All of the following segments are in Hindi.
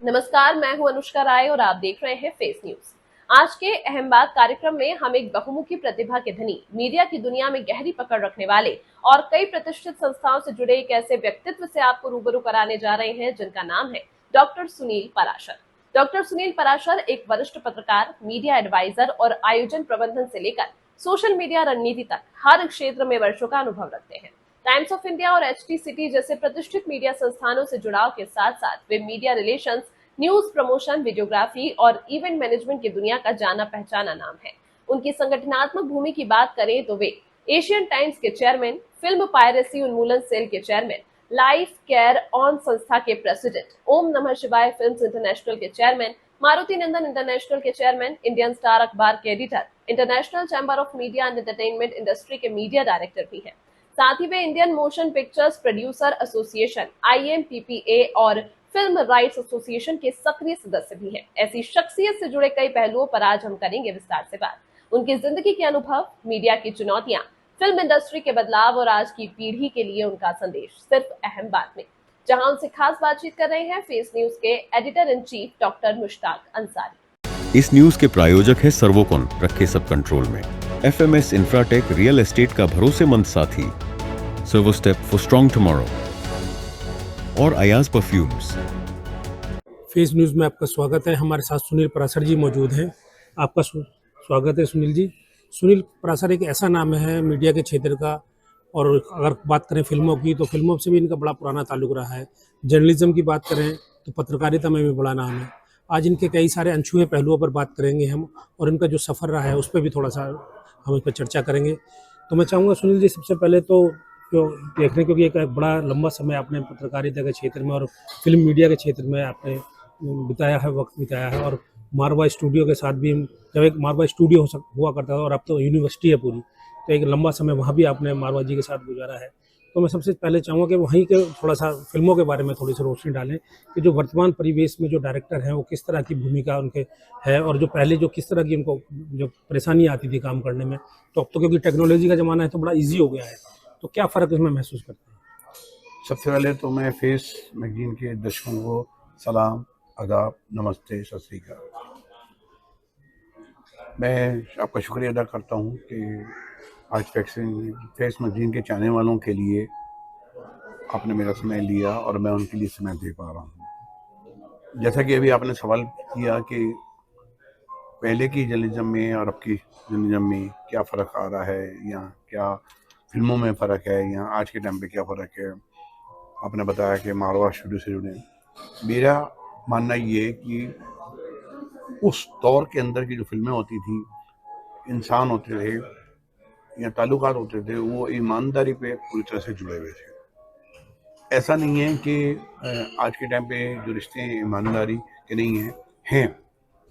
नमस्कार, मैं हूं अनुष्का राय और आप देख रहे हैं फेस न्यूज। आज के अहम बात कार्यक्रम में हम एक बहुमुखी प्रतिभा के धनी, मीडिया की दुनिया में गहरी पकड़ रखने वाले और कई प्रतिष्ठित संस्थाओं से जुड़े एक ऐसे व्यक्तित्व से आपको रूबरू कराने जा रहे हैं जिनका नाम है डॉक्टर सुनील पराशर। डॉक्टर सुनील पराशर एक वरिष्ठ पत्रकार, मीडिया एडवाइजर और आयोजन प्रबंधन से लेकर सोशल मीडिया रणनीति तक हर क्षेत्र में वर्षों का अनुभव रखते हैं। टाइम्स ऑफ इंडिया और एचटी सिटी जैसे प्रतिष्ठित मीडिया संस्थानों से जुड़ाव के साथ साथ वे media relations, news promotion, videography और इवेंट मैनेजमेंट की दुनिया का जाना पहचाना नाम है। उनकी संगठनात्मक भूमि की बात करें तो वे एशियन टाइम्स के चेयरमैन, फिल्म पायरेसी उन्मूलन सेल के चेयरमैन, लाइफ केयर ऑन संस्था के president, Om Namah Shivay films international के चेयरमैन, मारुति नंदन इंटरनेशनल के चेयरमैन, इंडियन स्टार अखबार के editor, international chamber of media and entertainment industry के मीडिया डायरेक्टर भी हैं। साथ ही वे Indian motion pictures producer association IMPPA और फिल्म राइट्स एसोसिएशन के सक्रिय सदस्य भी हैं। ऐसी शख्सियत से जुड़े कई पहलुओं पर आज हम करेंगे विस्तार से बात। उनकी जिंदगी के अनुभव, मीडिया की चुनौतियां, फिल्म इंडस्ट्री के बदलाव और आज की पीढ़ी के लिए उनका संदेश सिर्फ अहम बात में। जहां उनसे खास बातचीत कर रहे हैं फेस न्यूज के editor in chief doctor Mushtaq Ansari. इस न्यूज के प्रायोजक है सर्वोकॉन, रखे सब कंट्रोल में। FMS इंफ्राटेक, रियल एस्टेट का भरोसेमंद साथी, servo step for strong tomorrow और अयाज परफ्यूम्स। फेस न्यूज़ में आपका स्वागत है। हमारे साथ सुनील पराशर जी मौजूद हैं। आपका स्वागत है सुनील जी। सुनील पराशर एक ऐसा नाम है मीडिया के क्षेत्र का, और अगर बात करें फिल्मों की तो फिल्मों से भी इनका बड़ा पुराना ताल्लुक रहा है। जर्नलिज्म की बात करें तो पत्रकारिता में भी बड़ा नाम है। आज इनके कई सारे अनछुए पहलुओं पर बात करेंगे हम, और इनका जो सफ़र रहा है उस पर भी थोड़ा सा हम इस पर चर्चा करेंगे। तो मैं चाहूँगा सुनील जी, सबसे पहले तो देखने, क्योंकि एक बड़ा लंबा समय आपने पत्रकारिता के क्षेत्र में और फिल्म मीडिया के क्षेत्र में आपने बिताया है, वक्त बिताया है, और मारवा स्टूडियो के साथ भी जब एक मारवा स्टूडियो हुआ करता था, और अब तो यूनिवर्सिटी है पूरी, तो एक लंबा समय वहाँ भी आपने मारवा जी के साथ गुजारा है। तो मैं सबसे पहले चाहूँगा कि वहीं के थोड़ा सा फिल्मों के बारे में थोड़ी सी रोशनी डालें कि जो वर्तमान परिवेश में जो डायरेक्टर हैं वो किस तरह की भूमिका उनके है, और जो पहले जो किस तरह की उनको जो परेशानी आती थी काम करने में। तो अब तो क्योंकि टेक्नोलॉजी का ज़माना है तो बड़ा ईजी हो गया है, तो क्या फ़र्क इसमें महसूस करते हैं? सबसे पहले तो मैं फेस मैगजीन के दर्शकों को सलाम, आदाब, नमस्ते, सत श्री अकाल। मैं आपका शुक्रिया अदा करता हूँ कि आज फेस मैगजीन के चाहने वालों के लिए आपने मेरा समय लिया और मैं उनके लिए समय दे पा रहा हूँ। जैसा कि अभी आपने सवाल किया कि पहले की जर्नलिज्म में और अब की जर्नलिज्म में क्या फ़र्क आ रहा है, या क्या फिल्मों में फ़र्क है, या आज के टाइम पे क्या फ़र्क है। आपने बताया कि मारवा स्टूडियो से जुड़े। मेरा मानना ये है कि उस दौर के अंदर की जो फिल्में होती थी, इंसान होते थे या ताल्लुकात होते थे, वो ईमानदारी पे पूरी तरह से जुड़े हुए थे। ऐसा नहीं है कि आज के टाइम पे जो रिश्ते हैं ईमानदारी के नहीं हैं,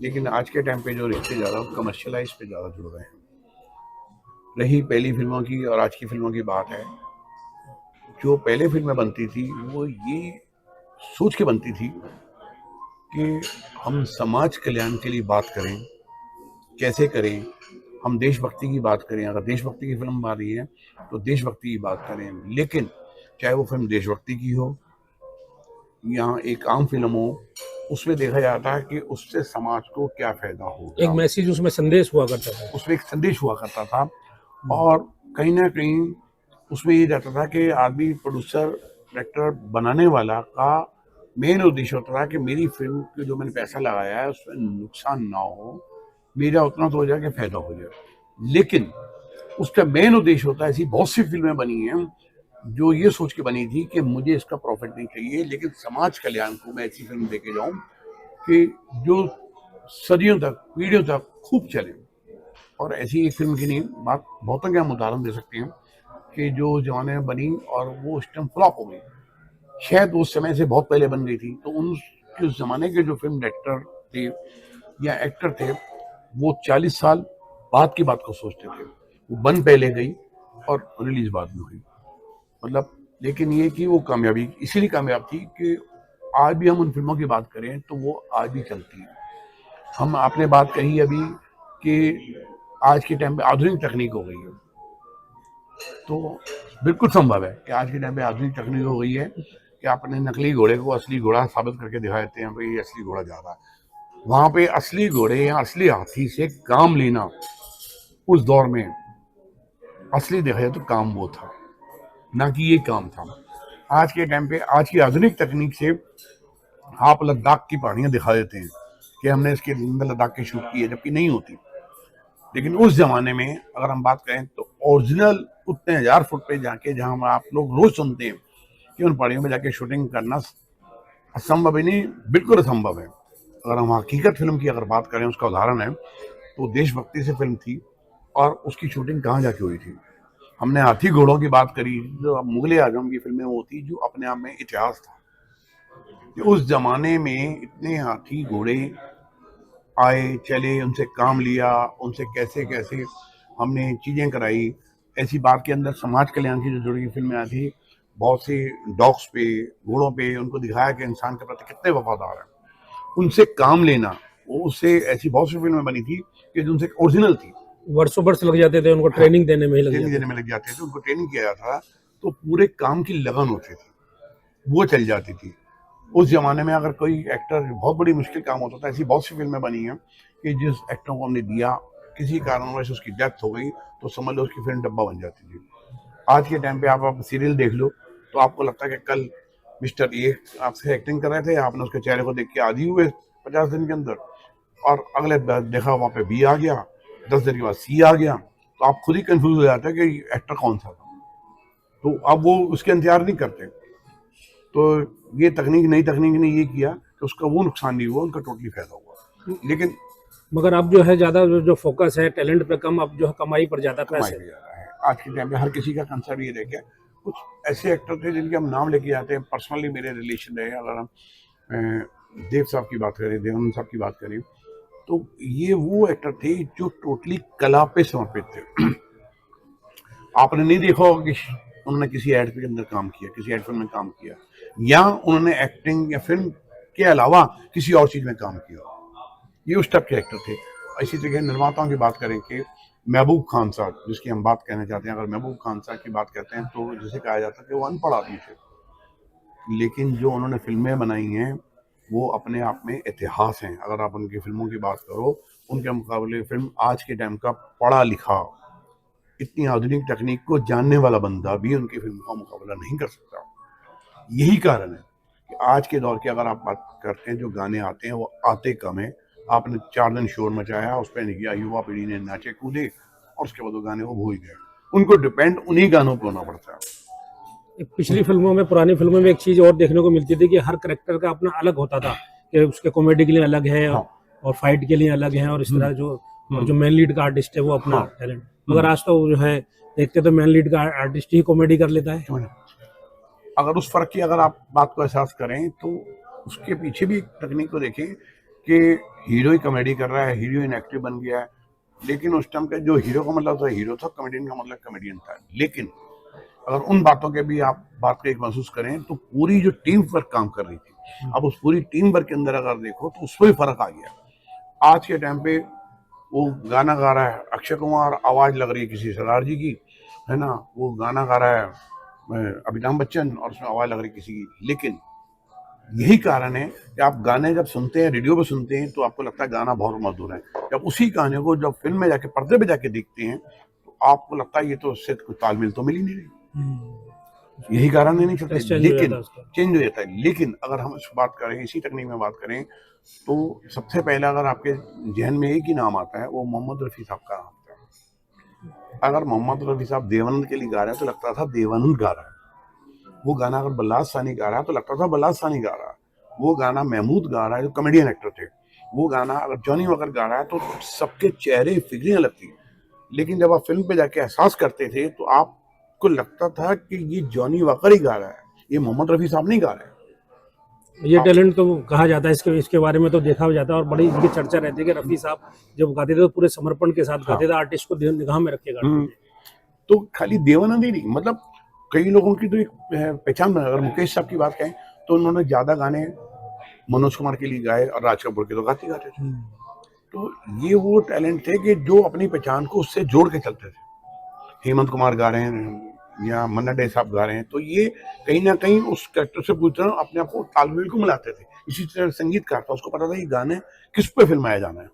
लेकिन आज के टाइम पे जो रिश्ते ज़्यादा कमर्शियलाइज पे ज़्यादा जुड़ रहे हैं। रही पहली फिल्मों की और आज की फिल्मों की बात है, जो पहले फिल्में बनती थी वो ये सोच के बनती थी कि हम समाज कल्याण के लिए बात करें, कैसे करें, हम देशभक्ति की बात करें। अगर देशभक्ति की फिल्म आ रही है तो देशभक्ति की बात करें, लेकिन चाहे वो फिल्म देशभक्ति की हो या एक आम फिल्म हो, उसमें देखा जाता है कि उससे समाज को क्या फायदा होगा। एक मैसेज, उसमें संदेश हुआ करता था, उसमें एक संदेश हुआ करता था, और कहीं ना कहीं उसमें ये रहता था कि आदमी, प्रोड्यूसर, डायरेक्टर, बनाने वाला का मेन उद्देश्य होता था कि मेरी फिल्म के जो मैंने पैसा लगाया है उसमें नुकसान ना हो, मेरा उतना तो हो जाए कि फायदा हो जाए। लेकिन उसका मेन उद्देश्य होता है, ऐसी बहुत सी फिल्में बनी हैं जो ये सोच के बनी थी कि मुझे इसका प्रॉफिट नहीं चाहिए, लेकिन समाज कल्याण को मैं ऐसी फिल्म देके जाऊं कि जो सदियों तक, पीढ़ियों तक खूब चले। और ऐसी एक फिल्म की नहीं, बात बहुतों के हम उदाहरण दे सकते हैं कि जो जमाने में बनी और वो उस टाइम फ्लॉप हो गई। शायद उस समय से बहुत पहले बन गई थी, तो उस जमाने के जो फिल्म डायरेक्टर थे या एक्टर थे, वो 40 साल बाद की बात को सोचते थे। वो बन पहले गई और रिलीज बाद में हुई, मतलब। लेकिन ये कि वो कामयाबी इसीलिए कामयाब थी कि आज भी हम उन फिल्मों की बात करें तो वो आज भी चलती है। हम, आपने बात कही अभी कि आज के टाइम पे आधुनिक तकनीक हो गई है, तो बिल्कुल संभव है कि आज के टाइम पे आधुनिक तकनीक हो गई है कि आपने नकली घोड़े को असली घोड़ा साबित करके दिखा देते हैं, भाई ये असली घोड़ा जा रहा है। वहां पे असली घोड़े या असली हाथी से काम लेना उस दौर में असली देखा जाए तो काम वो था, ना कि ये काम था। आज के टाइम पे आज की आधुनिक तकनीक से आप लद्दाख की पहाड़ियां दिखा देते हैं कि हमने इसके अंदर लद्दाख की शूट की है, जबकि नहीं होती। लेकिन उस जमाने में अगर हम बात करें तो ओरिजिनल उतने 1000 फुट पे जाके, जहां आप लोग रोज सुनते हैं कि उन पहाड़ियों में जाके शूटिंग करना असंभव ही नहीं, बिल्कुल असंभव है। अगर हम हकीकत फिल्म की अगर बात करें, उसका उदाहरण है तो देशभक्ति से फिल्म थी और उसकी शूटिंग कहाँ जाके हुई थी। हमने हाथी घोड़ों की बात करी, जो मुगले आजम की फिल्में वो थी, जो अपने आप में इतिहास था। उस जमाने में इतने हाथी घोड़े आए चले, उनसे काम लिया, उनसे कैसे कैसे हमने चीजें कराई। ऐसी बात के अंदर समाज कल्याण की जो जुड़ी फिल्में आई थी, बहुत सी डॉग्स पे, घोड़ों पे उनको दिखाया कि इंसान के प्रति कितने वफादार है, उनसे काम लेना। वो उससे ऐसी बहुत सी फिल्में बनी थी कि जो उनसे ओरिजिनल थी। वर्षों वर्ष लग जाते थे उनको ट्रेनिंग देने में ही लग ट्रेनिंग जाते देने में लग जाते थे, उनको ट्रेनिंग किया जाता था, तो पूरे काम की लगन होती थी, वो चल जाती थी। उस जमाने में अगर कोई एक्टर, बहुत बड़ी मुश्किल काम होता था। ऐसी बहुत सी फिल्में बनी हैं कि जिस एक्टर को हमने दिया, किसी कारणवश उसकी डेथ हो गई, तो समझ लो उसकी फिल्म डब्बा बन जाती थी। आज के टाइम पे आप सीरियल देख लो तो आपको लगता है कि कल मिस्टर ए आपसे एक्टिंग कर रहे थे, आपने उसके चेहरे को देख के आदी हुए 50 दिन के अंदर, और अगले देखा वहाँ पे बी आ गया, 10 दिन के बाद सी आ गया, तो आप खुद ही कंफ्यूज हो जाते हैं कि एक्टर कौन सा था। तो अब वो उसके इंतजार नहीं करते। तो ये तकनीक, नई तकनीक ने ये किया कि उसका वो नुकसान नहीं हुआ, उनका टोटली फायदा हुआ। लेकिन मगर अब जो है ज्यादा जो फोकस है टैलेंट पे कम, अब जो है कमाई पर ज्यादा कमाई पैसे। पे जा रहा है। आज के टाइम पे हर किसी का कंसर्ट ये रह गया। कुछ ऐसे एक्टर थे जिनके हम नाम लेके आते हैं, पर्सनली मेरे रिलेशन रहे। अगर हम देव साहब की बात करें, देवानंद साहब की बात करें, तो ये वो एक्टर थे जो टोटली कला पे समर्पित थे। आपने नहीं देखा होगा कि उन्होंने किसी एड के अंदर काम किया, किसी एड फिल्म में काम किया, या उन्होंने एक्टिंग या फिल्म के अलावा किसी और चीज में काम किया। ये उस टाइप के एक्टर थे। इसी तरह निर्माताओं की बात करें कि महबूब खान साहब, जिसकी हम बात कहना चाहते हैं, अगर महबूब खान साहब की बात करते हैं तो जिसे कहा जाता है कि वो अनपढ़ आदमी थे, लेकिन जो उन्होंने फिल्में बनाई हैं वो अपने आप में इतिहास हैं। अगर आप उनकी फिल्मों की बात करो, उनके मुकाबले फिल्म आज के टाइम का पढ़ा लिखा, इतनी आधुनिक तकनीक को जानने वाला बंदा भी उनकी फिल्म का मुकाबला नहीं कर सकता। यही कारण है कि आज के दौर की अगर आप बात करते हैं, जो गाने आते हैं वो आते कम है। आपने 4 दिन शोर मचाया, उस पर किया, युवा पीढ़ी ने नाचे कूदे, और उसके बाद वो गाने वो भूल गए। उनको डिपेंड उन्हीं गानों पर होना पड़ता है। पिछली फिल्मों में, पुरानी फिल्मों में एक चीज और देखने को मिलती थी कि हर करेक्टर का अपना अलग होता था, कि उसके कॉमेडी के लिए अलग है, हाँ। और फाइट के लिए अलग है, और इस तरह जो और जो मेन लीड का आर्टिस्ट है वो अपना हाँ। टैलेंट। मगर आज तो जो है देखते तो मेन लीड का आर्टिस्ट ही कॉमेडी कर लेता है। क्यों नहीं? अगर उस फर्क की अगर आप बात को एहसास करें तो उसके पीछे भी तकनीक को देखें कि हीरो ही कॉमेडी कर रहा है, हीरोइन एक्टिव बन गया है। लेकिन उस टाइम का जो हीरो का मतलब था हीरो था, कॉमेडियन का मतलब कॉमेडियन था। लेकिन अगर उन बातों के भी आप बात को एक महसूस करें तो पूरी जो टीम वर्क काम कर रही थी, अब उस पूरी टीम वर्क के अंदर अगर देखो तो उसमें भी फर्क आ गया। आज के टाइम पे वो गाना गा रहा है अक्षय कुमार, आवाज लग रही है किसी सरदार जी की, है ना, वो गाना गा रहा है अमिताभ बच्चन, और उसमें आवाज लग रही है किसी की। लेकिन यही कारण है कि आप गाने जब सुनते हैं, रेडियो पे सुनते हैं, तो आपको लगता है गाना बहुत मधुर है। जब उसी गाने को जब फिल्म में जाके पर्दे पे जाके देखते हैं तो आपको लगता है ये तो उससे कुछ तालमेल तो मिल ही नहीं रही। यही कारण है, नहीं चलते, लेकिन चेंज हो जाता है। लेकिन अगर हम इस बात करें, इसी तकनीक में बात करें, तो सबसे पहले अगर आपके जहन में एक ही नाम आता है, वो मोहम्मद रफ़ी साहब का नाम आता है। अगर मोहम्मद रफ़ी साहब देवानंद के लिए गा रहे हैं तो लगता था देवानंद गा रहा है। वो गाना अगर बल्लाज सानी गा रहा है तो लगता था बल्लाज सानी गा रहा है। वो गाना महमूद गा रहा है, जो कॉमेडियन एक्टर थे। वो गाना अगर जॉनी वॉकर गा रहा है तो सबके चेहरे फिगरें अलग थी। लेकिन जब आप फिल्म पे जाके एहसास करते थे तो आपको लगता था कि ये जॉनी वॉकर ही गा रहा है, ये मोहम्मद रफ़ी साहब नहीं गा रहे हैं। ये टैलेंट तो कहा जाता है, इसके बारे में तो देखा जाता है, और बड़ी इसकी चर्चा रहती है कि रफ़ी साहब जब गाते थे तो पूरे समर्पण के साथ गाते थे, आर्टिस्ट को निगाह में रखे गाते थे। तो खाली देवानंद ही नहीं, मतलब कई लोगों की तो एक पहचान बना। अगर मुकेश साहब की बात करें तो उन्होंने ज्यादा गाने मनोज कुमार के लिए गाए और राज कपूर के तो गाते गाते थे। तो ये वो टैलेंट थे कि जो अपनी पहचान को उससे जोड़ के चलते थे। हेमंत कुमार गा रहे हैं या मन्ना डे साहब गा रहे हैं, तो ये कहीं ना कहीं उस कैरेक्टर से पूरी तरह अपने आप को तालमेल को मिलाते थे। इसी तरह संगीतकार था, उसको पता था ये गाने किस पे फिल्माया जाना है,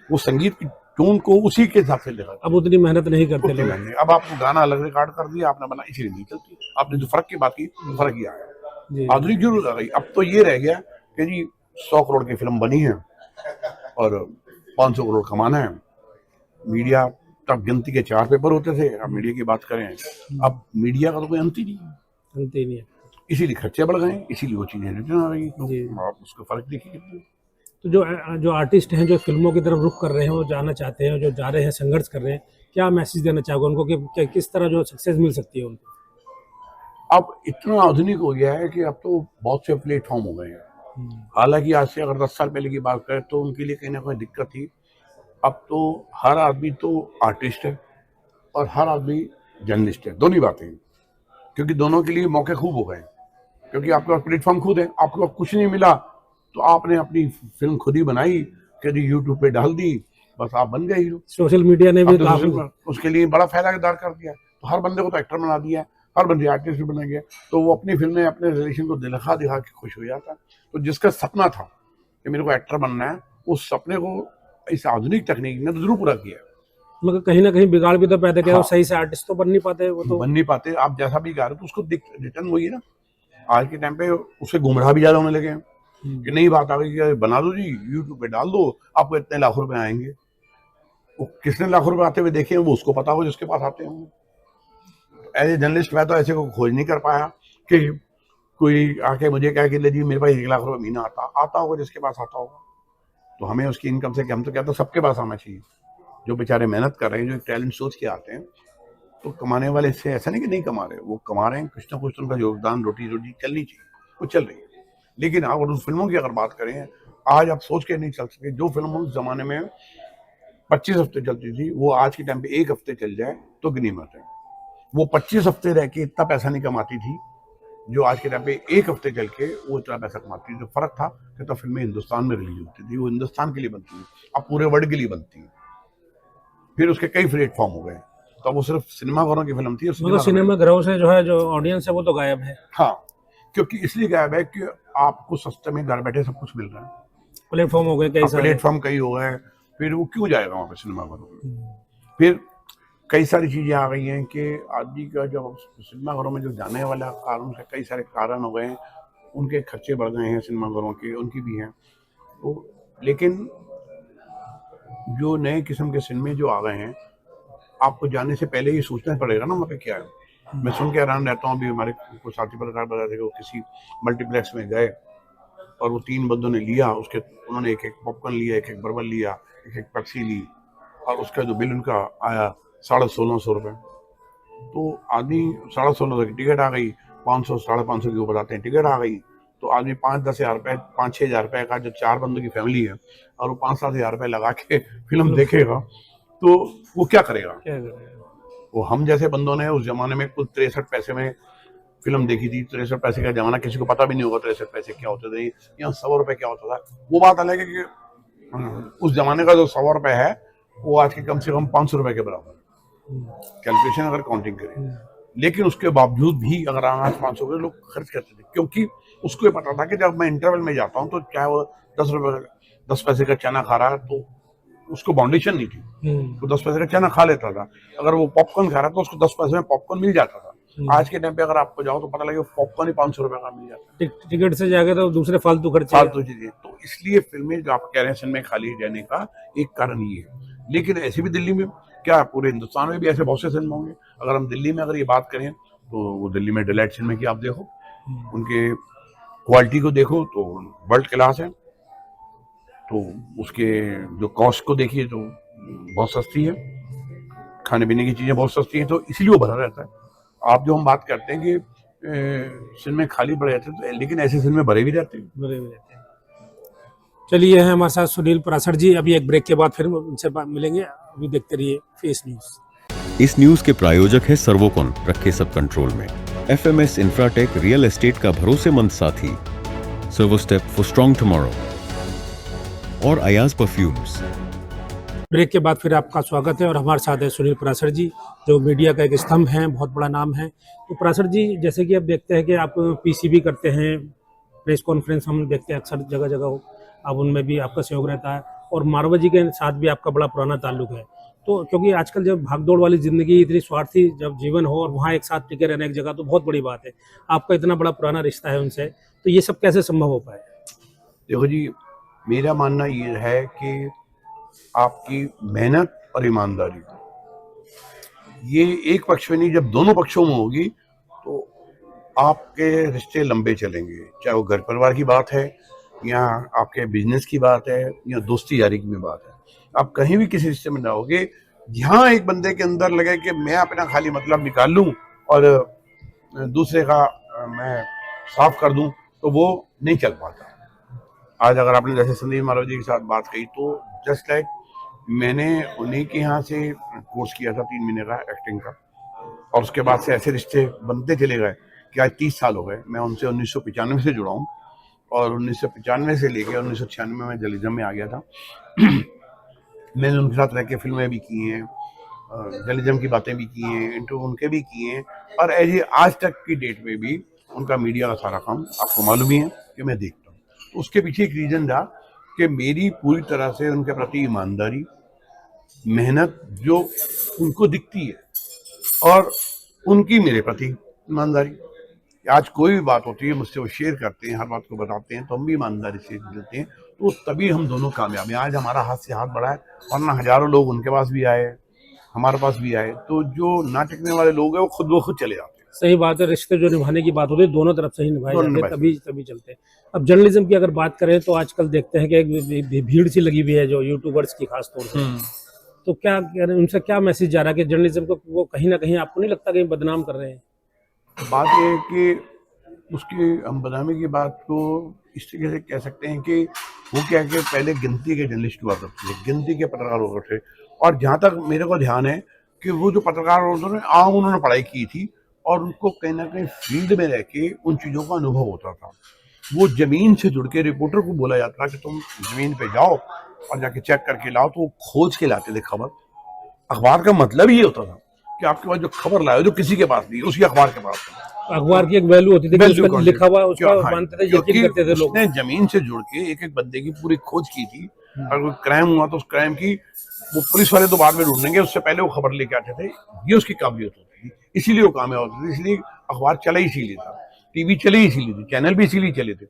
वो संगीत की टोन को उसी के हिसाब से लिखा। अब उतनी मेहनत नहीं करते लोग। अब आपको गाना अलग रिकॉर्ड कर दिया आपने, बना इसलिए नहीं चलती। आपने जो फर्क की बात की, फर्क ही आया। आधुनिक जरूर आ गई। अब तो ये रह गया कि जी 100 करोड़ की फिल्म बनी है और 500 करोड़ कमाना है। मीडिया तब गिनती के 4 पेपर होते थे, अब मीडिया की बात करें, अब मीडिया का तो कोई अंत ही नहीं है, अंत ही नहीं है। इसीलिए खर्चे बढ़ गए, इसीलिए वो चीजें रिटर्न आ रही। तो आप उसका फर्क देखिए। तो जो आर्टिस्ट हैं जो फिल्मों की तरफ रुख कर रहे हैं, वो जाना चाहते हैं, जो जा रहे हैं, संघर्ष कर रहे हैं, क्या मैसेज देना चाहोगे उनको कि किस तरह जो सक्सेस मिल सकती है उनको? अब इतना आधुनिक हो गया है कि अब तो बहुत से प्लेटफॉर्म हो गए हैं। हालांकि आज से अगर 10 साल पहले की बात करें तो उनके लिए कहीं ना कोई दिक्कत थी। अब तो हर आदमी तो आर्टिस्ट है और हर आदमी जर्नलिस्ट है, दोनों ही बातें हैं, क्योंकि दोनों के लिए मौके खूब हो गए। क्योंकि आपके पास प्लेटफॉर्म खुद है, आपके पास कुछ नहीं मिला तो आपने अपनी फिल्म खुद ही बनाई, कभी यूट्यूब पे डाल दी, बस आप बन गए हीरो। सोशल मीडिया ने भी उसके लिए बड़ा फैलादार कर दिया। तो हर बंदे को तो एक्टर बना दिया, हर बंदे आर्टिस्ट भी बना गया, तो वो अपनी फिल्म में अपने रिलेशन को दिखा दिखा के खुश हो जाता। तो जिसका सपना था कि मेरे को एक्टर बनना है, उस सपने को इस आधुनिक तकनीक ने जरूर पूरा किया। मगर कहीं ना कहीं बिगाड़ भी तो पैदा किया। सही से आर्टिस्ट तो बन नहीं पाते, वो तो बन नहीं पाते। आप जैसा भी गा रहे हो तो उसको रिटर्न वही है ना। आज के टाइम पे उससे गुमराह भी ज्यादा होने लगे हैं कि नई बात आ गई कि बना दो जी, यूट्यूब पे डाल दो, आपको इतने लाख रुपए आएंगे। वो किसने लाख रुपए आते हुए देखे हैं, वो उसको पता हो जिसके पास आते हों। एज ए जर्नलिस्ट मैं तो ऐसे को खोज नहीं कर पाया कि कोई आके मुझे कहे कि ले जी मेरे पास 1 लाख रुपए महीना आता होगा, जिसके पास आता होगा। तो हमें उसकी इनकम से, हम तो कहते हैं सबके पास आना चाहिए। जो बेचारे मेहनत कर रहे हैं, जो टैलेंट सोच के आते हैं, तो कमाने वाले इससे ऐसा नहीं कि नहीं कमा रहे, वो कमा रहे हैं, कुछ ना कुछ उनका योगदान, रोटी चलनी चाहिए, वो चल रही है। लेकिन अगर उस फिल्मों की अगर बात करें, आज आप सोच के नहीं चल सकते। जो फिल्म उस जमाने में 25 हफ्ते चलती थी, वो आज के टाइम पे 1 हफ्ते चल जाए तो गनीमत है। वो 25 हफ्ते रह के इतना पैसा नहीं कमाती थी जो आज के टाइम पे 1 हफ्ते चल के वो इतना पैसा कमाती थी। जो फर्क था कि तो फिल्में हिंदुस्तान में रिलीज होती थी, वो हिंदुस्तान के लिए बनती थी, अब पूरे वर्ल्ड के लिए बनती है। फिर उसके कई प्लेटफॉर्म हो गए, तो वो सिर्फ सिनेमाघरों की फिल्म थी। सिनेमाघरों से जो है जो ऑडियंस है वो तो गायब है। हाँ, क्योंकि इसलिए गायब है कि आपको सस्ते में घर बैठे सब कुछ मिल रहा है। प्लेटफॉर्म हो गए, कई सारे प्लेटफॉर्म कई हो गए, फिर वो क्यों जाएगा वहाँ पे सिनेमाघरों में। फिर कई सारी चीजें आ गई हैं कि आदमी का जब सिनेमाघरों में जो जाने वाला कारण से कई सारे कारण हो गए हैं, उनके खर्चे बढ़ गए हैं सिनेमाघरों के, उनकी भी हैं। तो लेकिन जो नए किस्म के सिनेमे जो आ गए हैं, आपको जाने से पहले ही सोचना पड़ेगा ना वहाँ पे क्या है। मैं सुन के हैरान रहता हूँ। अभी हमारे कुछ साथी पत्रकार बता थे कि वो किसी मल्टीप्लेक्स में गए और वो 3 बंदों ने लिया, उसके उन्होंने एक पॉपकॉर्न लिया, एक बर्बन लिया, एक पेप्सी ली, और उसका जो बिल उनका आया 1650 रुपये। तो आदमी 1650 की टिकट आ गई, 500 550 के ऊपर आते हैं टिकट आ गई, तो आदमी 5-10 हज़ार रुपये, 5-6 हज़ार रुपये का जो 4 बंदों की फैमिली है और वो 5-7 हज़ार रुपये लगा के फिल्म देखेगा तो वो क्या करेगा। वो हम जैसे बंदों ने उस जमाने में कुल 63 पैसे में फिल्म देखी थी। 63 पैसे का जमाना किसी को पता भी नहीं होगा 63 पैसे क्या होते थे या 100 रुपए क्या होता था। वो बात अलग है कि उस जमाने का जो 100 रुपए है वो आज के कम से कम 500 रुपए के बराबर है, कैलकुलेशन अगर काउंटिंग करें। लेकिन उसके बावजूद भी अगर आज 500 रुपये लोग खर्च करते थे, क्योंकि उसको ये पता था कि जब मैं इंटरवल में जाता हूँ तो चाहे वो 10 पैसे का चना खा रहा है तो उसको बाउंडेशन नहीं थी, तो 10 पैसे का चना खा लेता था। अगर वो पॉपकॉर्न खा रहा था तो उसको 10 पैसे में पॉपकॉर्न मिल जाता था। आज के टाइम पे अगर आपको जाओ तो पता लगे पॉपकॉर्न ही 500 रुपए का मिल जाता है। टिकट से जाके तो दूसरे फालतू खर्चे, फालतू चीजें। तो इसलिए फिल्में जो आप कह रहे हैं सिनेमा खाली जाने का एक कारण ये है। लेकिन ऐसे भी दिल्ली में क्या, पूरे हिंदुस्तान में भी ऐसे बहुत से सिनेमा होंगे। अगर हम दिल्ली में अगर ये बात करें तो वो दिल्ली में डिलाइट सिनेमा की आप देखो, उनके क्वालिटी को देखो तो वर्ल्ड क्लास है। तो उसके जो कॉस्ट को देखिए तो बहुत सस्ती है, खाने पीने की चीजें बहुत सस्ती हैं, तो इसलिए वो भरा रहता है। आप जो हम बात करते हैं कि सिनेमे खाली पड़े रहते हैं, तो लेकिन ऐसे सिनेमे भरे भी रहते हैं। चलिए हैं हमारे साथ सुनील पराशर जी। अभी एक ब्रेक के बाद फिर उनसे मिलेंगे। अभी देखते रहिए फेस न्यूज। इस न्यूज के प्रायोजक है सर्वोकॉन, रखे सब कंट्रोल में। FMS इंफ्राटेक रियल एस्टेट का भरोसेमंद साथी, सर्वोस्टेप फॉर स्ट्रॉन्ग टुमारो और अयाज परफ्यूम्स। ब्रेक के बाद फिर आपका स्वागत है और हमारे साथ है सुनील पराशर जी। जो मीडिया का एक स्तंभ है, बहुत बड़ा नाम है। तो पराशर जी, जैसे कि अब देखते हैं कि आप पीसीबी करते हैं, प्रेस कॉन्फ्रेंस हम देखते हैं अक्सर जगह जगह हो, अब उनमें भी आपका सहयोग रहता है, और मारवा जी के साथ भी आपका बड़ा पुराना ताल्लुक है। तो क्योंकि आजकल जब भागदौड़ वाली ज़िंदगी, इतनी स्वार्थी जब जीवन हो और वहाँ एक साथ टिके रहने एक जगह, तो बहुत बड़ी बात है। आपका इतना बड़ा पुराना रिश्ता है उनसे, तो ये सब कैसे संभव हो पाए? देखो जी, मेरा मानना ये है कि आपकी मेहनत और ईमानदारी, ये एक पक्ष में नहीं, जब दोनों पक्षों में होगी तो आपके रिश्ते लंबे चलेंगे। चाहे वो घर परिवार की बात है, या आपके बिजनेस की बात है, या दोस्ती यारी की भी बात है। आप कहीं भी किसी रिश्ते में ना होगे, यहाँ एक बंदे के अंदर लगे कि मैं अपना खाली मतलब निकाल लूँ और दूसरे का मैं साफ कर दूं, तो वो नहीं चल पाता। आज अगर आपने जैसे संदीप मालवीय जी के साथ बात कही, तो जस्ट लाइक मैंने उन्हीं के यहाँ से कोर्स किया था 3 महीने का एक्टिंग का, और उसके बाद से ऐसे रिश्ते बनते चले गए कि आज 30 साल हो गए। मैं उनसे 1995 से जुड़ा हूँ, और 1995 से लेकर 1996 में जर्नलिज्म में आ गया था। मैंने उनके साथ रह के फिल्में भी की हैं, जर्नलिज्म की बातें भी की हैं, इंटरव्यू उनके भी किए हैं, और ऐसे आज तक की डेट में भी उनका मीडिया का सारा काम आपको मालूम ही है कि मैं देखता हूँ। तो उसके पीछे एक रीज़न था कि मेरी पूरी तरह से उनके प्रति ईमानदारी, मेहनत जो उनको दिखती है, और उनकी मेरे प्रति ईमानदारी। आज कोई भी बात होती है मुझसे वो शेयर करते हैं, हर बात को बताते हैं, तो हम भी ईमानदारी से देते हैं, तो तभी हम दोनों कामयाब हैं। आज हमारा हाथ से हाथ बढ़ा है, वरना हजारों लोग उनके पास भी आए, हमारे पास भी आए, तो जो ना टिकने वाले लोग हैं वो खुद चले जाते हैं। सही बात है, रिश्ते जो निभाने की बात होती है दोनों तरफ से ही निभाए दोनों जाते हैं, निभाए तभी चलते हैं। अब जर्नलिज्म की अगर बात करें तो आजकल देखते हैं कि एक भीड़ सी लगी हुई है जो यूट्यूबर्स की खास तौर से। तो क्या उनसे क्या मैसेज जा रहा है कि जर्नलिज्म को वो कहीं ना कहीं आपको नहीं लगता कि बदनाम कर रहे हैं? बात ये है कि उसकी हम बदनामी की बात को इस तरीके से कह सकते हैं कि वो क्या है कि पहले गिनती के जर्नलिस्ट हुआ करते थे, गिनती के पत्रकार हुआ करते थे, और जहाँ तक मेरे को ध्यान है कि वो जो पत्रकार होते थे आम उन्होंने पढ़ाई की थी, और उनको कहीं ना कहीं फील्ड में रह के उन चीज़ों का अनुभव होता था। वो जमीन से जुड़ के, रिपोर्टर को बोला जाता था कि तुम जमीन पे जाओ और जाके चेक करके लाओ, तो वो खोज के लाते थे खबर। अखबार का मतलब ये होता था कि आपके पास जो खबर लाए, जो किसी के पास नहीं, उसी अखबार के पास है। अखबार की एक वैल्यू होती थी कि उसमें लिखा हुआ उसका हाँ, मानते थे, यकीन करते थे लोग। उसने जमीन से जुड़ के एक एक बंदे की पूरी खोज की थी। अगर कोई क्राइम हुआ तो उस क्राइम की वो पुलिस वाले तो बाद में ढूंढेंगे, उससे पहले वो खबर लेके आते थे। ये उसकी काबिलियत होती थी, इसीलिए वो कामयाब होती थी, इसलिए अखबार चला ही इसीलिए था, टीवी चले ही इसीलिए थे, चैनल भी इसीलिए चले थे।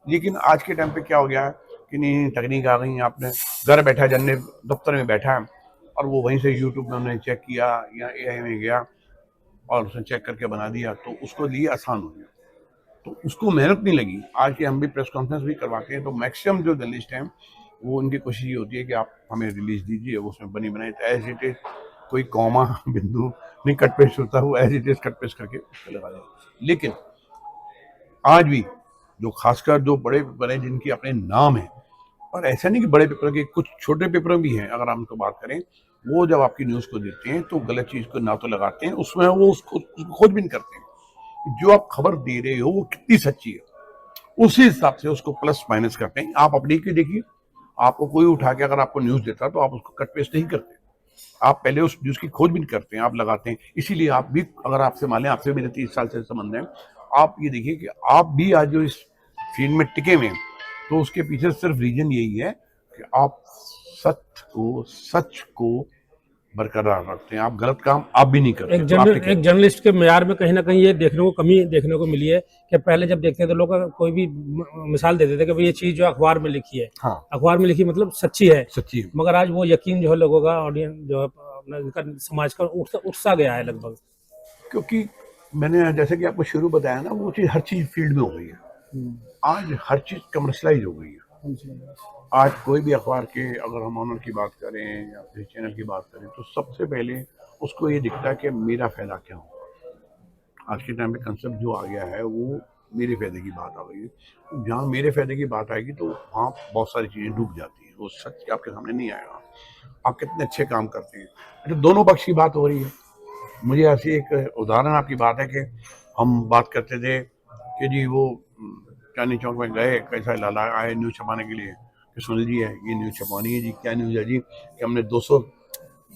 लेकिन आज के टाइम पे क्या हो गया है कि नहीं, तकनीक आ गई, आपने घर बैठा, जन्ने दफ्तर में बैठा है और वो वहीं से यूट्यूब में उन्होंने चेक किया या AI में गया और उसने चेक करके बना दिया, तो उसको लिए आसान हो गया, तो उसको मेहनत नहीं लगी। आज के हम भी प्रेस कॉन्फ्रेंस भी करवाते हैं, तो मैक्सिमम जो जर्नलिस्ट हैं वो उनकी कोशिश ये होती है कि आप हमें रिलीज दीजिए, उसमें बनी बनाई एज इट इज, कोई कॉमा बिंदु नहीं कट पेस्ट होता, वो as it is cut paste करके लगा दें। लेकिन आज भी जो खासकर जो बड़े पेपर हैं जिनकी अपने नाम है, और ऐसा नहीं कि बड़े पेपर के, कुछ छोटे पेपर भी हैं, अगर हम उनको बात करें, वो जब आपकी न्यूज़ को देते हैं तो गलत चीज़ को ना तो लगाते हैं, उसमें वो उसको खोजबीन करते हैं, जो आप खबर दे रहे हो वो कितनी सच्ची है, उसी हिसाब से उसको प्लस माइनस करते हैं। आप अपनी की देखिए, आपको कोई उठा के अगर आपको न्यूज़ देता तो आप उसको कट पेस्ट नहीं करते, आप पहले उस न्यूज़ की खोजबीन करते हैं, आप लगाते हैं। इसीलिए आप भी, अगर आपसे मान लें, आपसे मेरे 30 साल से संबंध है, आप ये देखिए कि आप भी आज जो इस फील्ड में टिके हुए हैं, तो उसके पीछे सिर्फ रीजन यही है कि आप सच को बरकरार रखते हैं, आप गलत काम आप भी नहीं करते। एक जर्नलिस्ट के मेयार में कहीं ना कहीं ये देखने को कमी देखने को मिली है कि पहले जब देखते थे लोग कोई भी मिसाल देते थे कि भाई ये चीज जो अखबार में लिखी है, हाँ, अखबार में लिखी मतलब सच्ची है, मगर आज वो यकीन जो है लोगों का, ऑडियंस जो है अपना, इनका समाज का उठ सा गया है लगभग। क्योंकि मैंने जैसे कि आपको शुरू बताया ना, वो चीज हर चीज फील्ड में हो गई है, आज हर चीज कमर्शलाइज हो गई है। आज कोई भी अखबार के, अगर हम ऑनर की बात करें या फिर चैनल की बात करें, तो सबसे पहले उसको ये दिखता है कि मेरा फायदा क्या हो। आज के टाइम पे कंसेप्ट जो आ गया है वो मेरे फायदे की बात आ गई है। जहाँ मेरे फायदे की बात आएगी तो वहाँ बहुत सारी चीज़ें डूब जाती हैं, वो सच आपके सामने नहीं आएगा। आप कितने अच्छे काम करते हैं, तो दोनों पक्ष की बात हो रही है। मुझे ऐसी एक उदाहरण आपकी बात है कि हम बात करते थे कि जी वो चांदनी चौक में गए, कैसा लाला आए न्यूज़ छपाने के लिए कि सुनील जी है, ये न्यूज़ छपानी है जी। क्या न्यूज़ है जी? कि हमने 200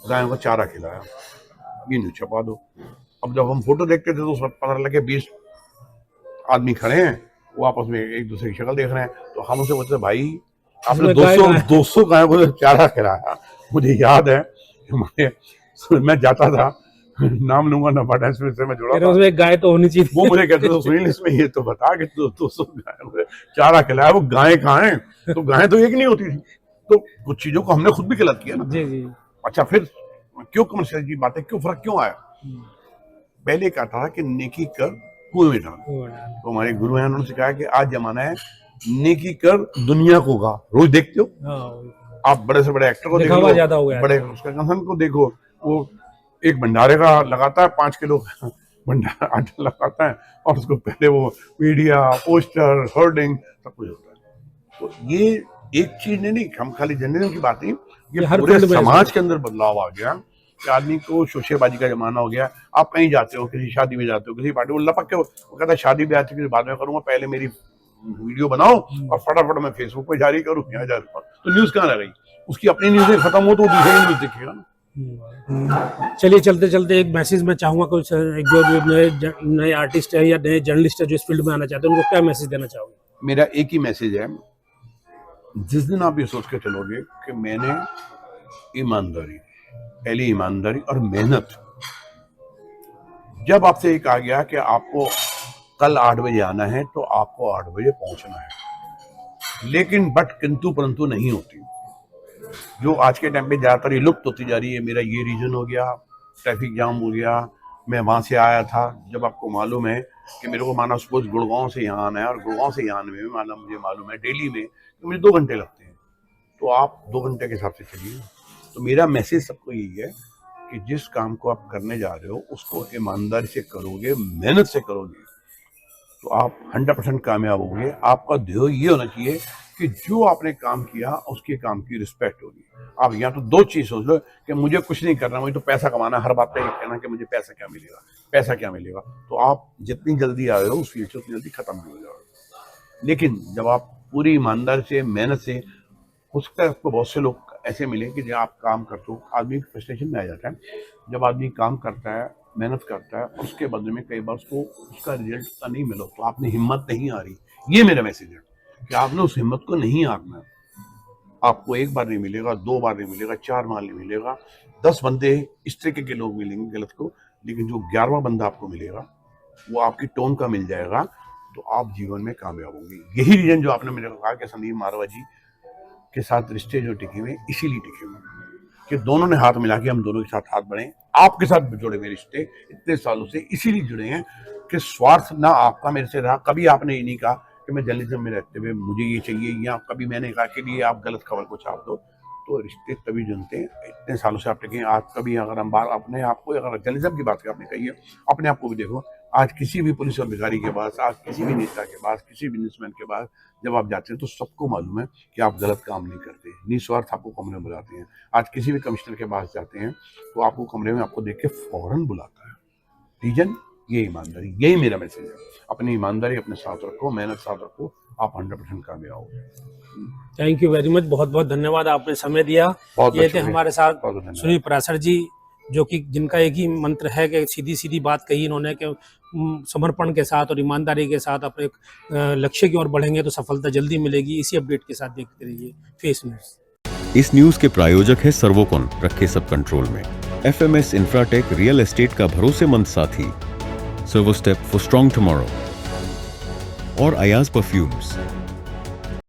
गायों को चारा खिलाया। ये न्यूज छपा दो। अब जब हम फोटो देखते थे तो उसमें पता लगे 20 आदमी खड़े हैं, वो आपस में एक दूसरे की शक्ल देख रहे हैं, तो हम उसे बोलते भाई आपने 200 गायों को चारा खिलाया। मुझे याद है मैं जाता था, नाम लूंगा ना, बड़ा से मैं जुड़ा था, उसमें एक गाय तो होनी चाहिए। वो मुझे कहते थे सुनील इसमें ये तो बता कि 200 गायों को चारा खिलाया, वो गायें कहाँ हैं? तो गायें तो एक नहीं होती थी। तो कुछ चीजों को हमने खुद भी गलत किया ना। जी जी। अच्छा, फिर क्यों कमर्शियल की बातें, क्यों फर्क क्यों आया? पहले कहा था कि नेकी कर कुएं में डाल, तो हमारे गुरु हैं उन्होंने सिखाया कि आज जमाना है नेकी कर दुनिया को गा। रोज देखते हो आप बड़े से बड़े एक्टर को देखो, ज्यादा हो गया, बड़े उसका कंसर्न को देखो, वो एक भंडारे का लगाता है 5 किलो भंडारा आटा लगाता है और उसको पहले वो मीडिया, पोस्टर, होर्डिंग सब कुछ होता है। तो ये एक चीज नहीं, हम खाली जर्नलिज्म की बात नहीं, ये पूरे समाज के अंदर बदलाव आ गया कि आदमी को शोशेबाजी का जमाना हो गया। आप कहीं जाते हो, किसी शादी में जाते हो, किसी पार्टी, वो लपक के वो कहता है शादी ब्याह की बाद में करूंगा, पहले मेरी वीडियो बनाओ और फटाफट मैं फेसबुक पे जारी करूँ, यहाँ जारी करूँ। तो न्यूज कहाँ रह गई? उसकी अपनी न्यूज खत्म हो तो दूसरी न्यूज दिखेगा ना। चलिए चलते चलते एक मैसेज मैं चाहूंगा, कुछ जो नए आर्टिस्ट है या नए जर्नलिस्ट है जो इस फील्ड में आना चाहते हैं, उनको क्या मैसेज देना चाहोगे? मेरा एक ही मैसेज है, जिस दिन आप ये सोच के चलोगे कि मैंने ईमानदारी, पहली ईमानदारी और मेहनत, जब आपसे ये कहा गया कि आपको कल 8 बजे आना है तो आपको 8 बजे पहुंचना है, लेकिन बट किंतु परंतु नहीं होती, जो आज के टाइम पे ज्यादातर ये लुप्त होती जा रही है। मेरा ये रीजन हो गया, ट्रैफिक जाम हो गया, मैं वहां से आया था, जब आपको मालूम है कि मेरे को माना सपोज गुड़गांव से यहाँ आना है और गुड़गांव से यहाँ आने में माना मुझे मालूम है डेली में तो मुझे 2 घंटे लगते हैं, तो आप 2 घंटे के हिसाब से चलिए। तो मेरा मैसेज सबको यही है कि जिस काम को आप करने जा रहे हो उसको ईमानदारी से करोगे, मेहनत से करोगे, तो आप 100% कामयाब होंगे। आपका ध्येय ये होना चाहिए कि जो आपने काम किया उसके काम की रिस्पेक्ट होगी। आप यहाँ तो 2 चीज सोच लो कि मुझे कुछ नहीं करना, मुझे तो पैसा कमाना, हर बात पे कहना कि मुझे पैसा क्या मिलेगा, पैसा क्या मिलेगा, तो आप जितनी जल्दी आए हो उस फील्ड से उतनी जल्दी खत्म भी हो जाओगे। लेकिन जब आप पूरी ईमानदारी से, मेहनत से, हो सकता है आपको बहुत से लोग ऐसे मिले कि जब आप काम करते हो आदमी फ्रस्ट्रेशन में आ जाता है। जब आदमी काम करता है, मेहनत करता है, उसके बदले में कई बार उसको उसका रिजल्ट नहीं मिला तो आपने हिम्मत नहीं आ रही। ये मेरा मैसेज है कि आपने उस हिम्मत को नहीं हारना। आपको 1 बार नहीं मिलेगा, 2 बार नहीं मिलेगा, 4 बार नहीं मिलेगा, 10 बंदे इस तरीके के लोग मिलेंगे गलत को, लेकिन जो 11वां बंदा आपको मिलेगा वो आपकी टोन का मिल जाएगा, तो आप जीवन में कामयाब होंगे। यही रीजन जो आपने मेरे को कहा कि संदीप मारवा जी के साथ रिश्ते जो टिके हुए, इसीलिए टिके हुए कि दोनों ने हाथ मिला के हम दोनों के साथ हाथ बढ़े। आपके साथ जुड़े हुए रिश्ते इतने सालों से इसीलिए जुड़े हैं कि स्वार्थ ना आपका मेरे से रहा। कभी आपने ये नहीं कहा कि मैं जर्नलिज्म में रहते हुए मुझे ये चाहिए, या कभी मैंने कहा कि लिए आप गलत खबर को छाप दो। तो रिश्ते तभी जुड़ते हैं, इतने सालों से आप टिके हैं। आज कभी अगर हम बात अपने आप को, अगर जर्नलिज्म की बात आपने कही है, अपने आप को भी देखो। आज किसी भी पुलिस अधिकारी के पास, आज किसी भी नेता के पास, किसी बिजनेसमैन के पास जब आप जाते हैं तो सबको मालूम है कि आप गलत काम नहीं करते, निस्वार्थ आपको कमरे में बुलाते हैं। आज किसी भी कमिश्नर के पास जाते हैं तो आपको कमरे में आपको देख के फौरन बुलाता है। रीजन ये ईमानदारी, यही मेरा मैसेज है। अपनी ईमानदारी अपने साथ रखो, मेहनत साथ रखो, आप 100% कामयाब होगे। थैंक यू वेरी मच, बहुत बहुत धन्यवाद, आपने समय दिया। ये थे हमारे साथ सुनील पराशर जी, जो कि जिनका एक ही मंत्र है कि सीधी सीधी बात कही इन्होंने कि समर्पण के साथ और ईमानदारी के साथ अपने लक्ष्य की ओर बढ़ेंगे तो सफलता जल्दी मिलेगी। इसी अपडेट के साथ देखते रहिए फेस न्यूज। इस न्यूज के प्रायोजक है सर्वोकॉन, रखे सब कंट्रोल में। FMS इंफ्राटेक रियल एस्टेट का भरोसेमंद साथी, सर्वोस्टेप फॉर स्ट्रॉन्ग टुमारो और अयाज परफ्यूम्स।